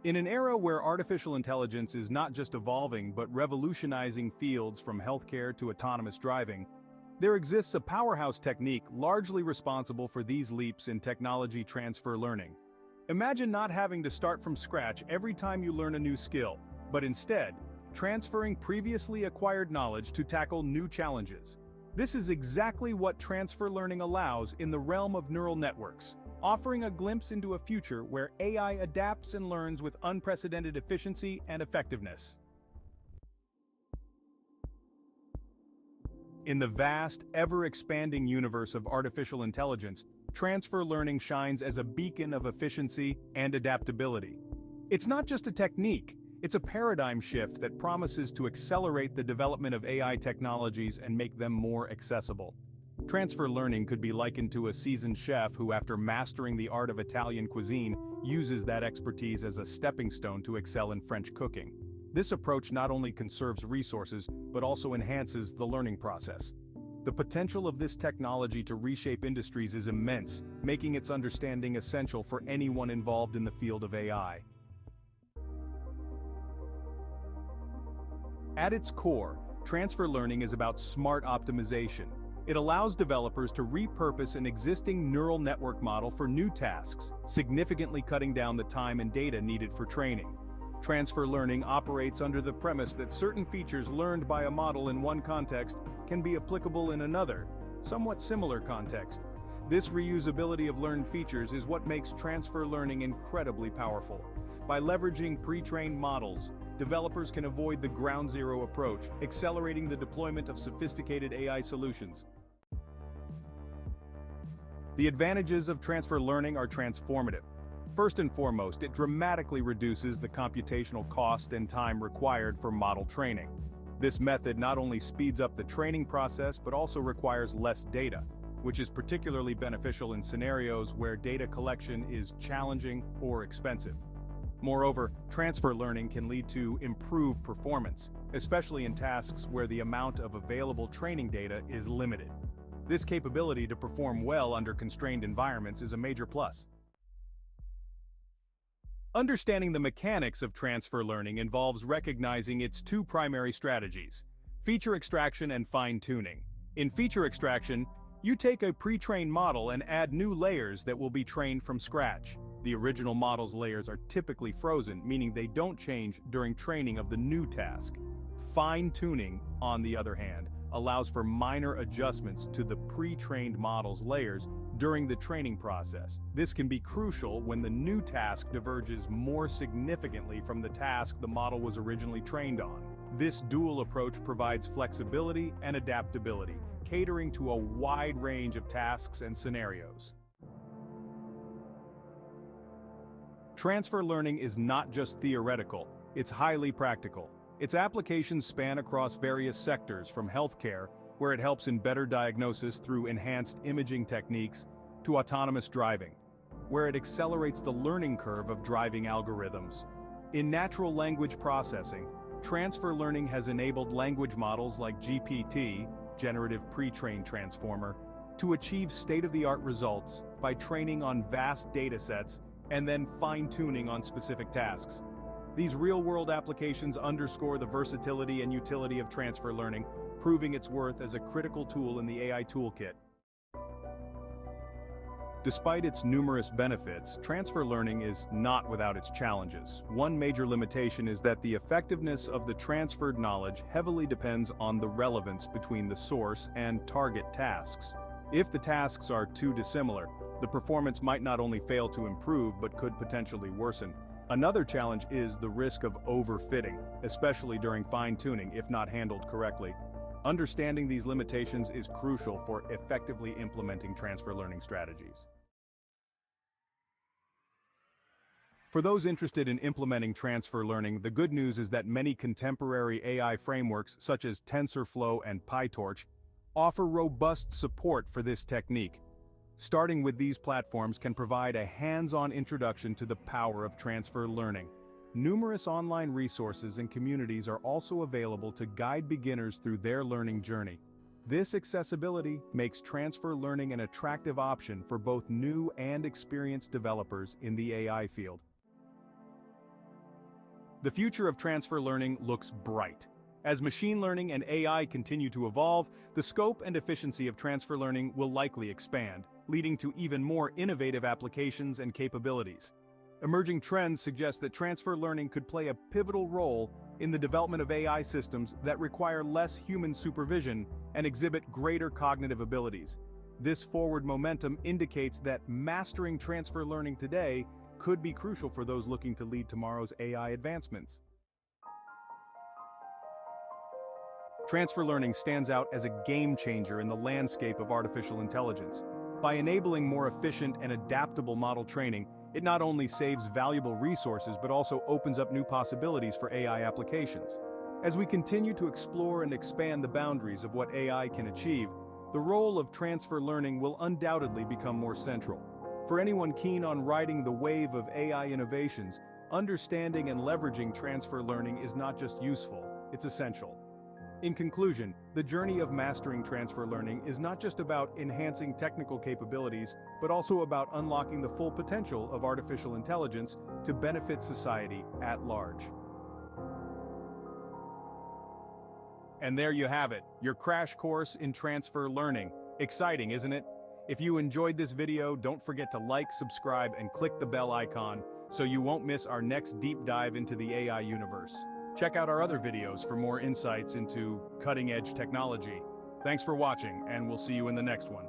In an era where artificial intelligence is not just evolving but revolutionizing fields from healthcare to autonomous driving, there exists a powerhouse technique largely responsible for these leaps in technology transfer learning. Imagine not having to start from scratch every time you learn a new skill, but instead, transferring previously acquired knowledge to tackle new challenges. This is exactly what transfer learning allows in the realm of neural networks, offering a glimpse into a future where AI adapts and learns with unprecedented efficiency and effectiveness. In the vast, ever-expanding universe of artificial intelligence, transfer learning shines as a beacon of efficiency and adaptability. It's not just a technique, it's a paradigm shift that promises to accelerate the development of AI technologies and make them more accessible. Transfer learning could be likened to a seasoned chef who, after mastering the art of Italian cuisine, uses that expertise as a stepping stone to excel in French cooking. This approach not only conserves resources, but also enhances the learning process. The potential of this technology to reshape industries is immense, making its understanding essential for anyone involved in the field of AI. At its core, transfer learning is about smart optimization. It allows developers to repurpose an existing neural network model for new tasks, significantly cutting down the time and data needed for training. Transfer learning operates under the premise that certain features learned by a model in one context can be applicable in another, somewhat similar context. This reusability of learned features is what makes transfer learning incredibly powerful. By leveraging pre-trained models, developers can avoid the ground zero approach, accelerating the deployment of sophisticated AI solutions. The advantages of transfer learning are transformative. First and foremost, it dramatically reduces the computational cost and time required for model training. This method not only speeds up the training process but also requires less data, which is particularly beneficial in scenarios where data collection is challenging or expensive. Moreover, transfer learning can lead to improved performance, especially in tasks where the amount of available training data is limited. This capability to perform well under constrained environments is a major plus. Understanding the mechanics of transfer learning involves recognizing its two primary strategies: feature extraction and fine-tuning. In feature extraction, you take a pre-trained model and add new layers that will be trained from scratch. The original model's layers are typically frozen, meaning they don't change during training of the new task. Fine-tuning, on the other hand, allows for minor adjustments to the pre-trained model's layers during the training process. This can be crucial when the new task diverges more significantly from the task the model was originally trained on. This dual approach provides flexibility and adaptability, catering to a wide range of tasks and scenarios. Transfer learning is not just theoretical, it's highly practical. Its applications span across various sectors, from healthcare, where it helps in better diagnosis through enhanced imaging techniques, to autonomous driving, where it accelerates the learning curve of driving algorithms. In natural language processing, transfer learning has enabled language models like GPT, Generative Pre-trained Transformer, to achieve state-of-the-art results by training on vast datasets and then fine-tuning on specific tasks. These real-world applications underscore the versatility and utility of transfer learning, proving its worth as a critical tool in the AI toolkit. Despite its numerous benefits, transfer learning is not without its challenges. One major limitation is that the effectiveness of the transferred knowledge heavily depends on the relevance between the source and target tasks. If the tasks are too dissimilar, the performance might not only fail to improve but could potentially worsen. Another challenge is the risk of overfitting, especially during fine-tuning if not handled correctly. Understanding these limitations is crucial for effectively implementing transfer learning strategies. For those interested in implementing transfer learning, the good news is that many contemporary AI frameworks such as TensorFlow and PyTorch offer robust support for this technique. Starting with these platforms can provide a hands-on introduction to the power of transfer learning. Numerous online resources and communities are also available to guide beginners through their learning journey. This accessibility makes transfer learning an attractive option for both new and experienced developers in the AI field. The future of transfer learning looks bright. As machine learning and AI continue to evolve, the scope and efficiency of transfer learning will likely expand, leading to even more innovative applications and capabilities. Emerging trends suggest that transfer learning could play a pivotal role in the development of AI systems that require less human supervision and exhibit greater cognitive abilities. This forward momentum indicates that mastering transfer learning today could be crucial for those looking to lead tomorrow's AI advancements. Transfer learning stands out as a game changer in the landscape of artificial intelligence. By enabling more efficient and adaptable model training, it not only saves valuable resources but also opens up new possibilities for AI applications. As we continue to explore and expand the boundaries of what AI can achieve, the role of transfer learning will undoubtedly become more central. For anyone keen on riding the wave of AI innovations, understanding and leveraging transfer learning is not just useful, it's essential. In conclusion, the journey of mastering transfer learning is not just about enhancing technical capabilities, but also about unlocking the full potential of artificial intelligence to benefit society at large. And there you have it, your crash course in transfer learning. Exciting, isn't it? If you enjoyed this video, don't forget to like, subscribe, and click the bell icon so you won't miss our next deep dive into the AI universe. Check out our other videos for more insights into cutting-edge technology. Thanks for watching, and we'll see you in the next one.